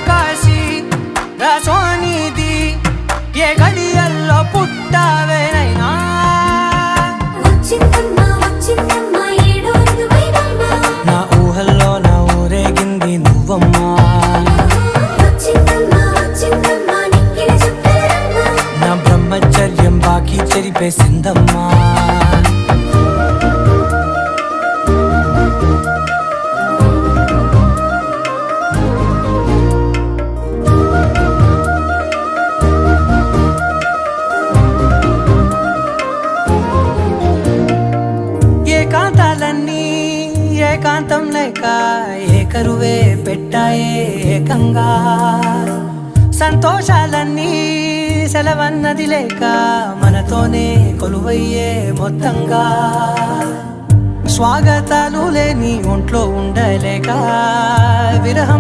కాశీ రసోనిది ఏ గడియల్లో పుట్టావేనైనా నా ఊహల్లో నా ఊరేగింది నువ్వమ్మా నా బ్రహ్మచర్యం బాకీ చెరిపేసిందమ్మా ఏకాంతాలన్నీ ఏకాంతం లేక ఏకరువే పెట్టాయే ఏకంగా సంతోషాలన్నీ సెలవన్నది లేక మనతోనే కొలువయ్యే మొత్తంగా స్వాగతాలు లేని ఒంట్లో ఉండలేక విరహం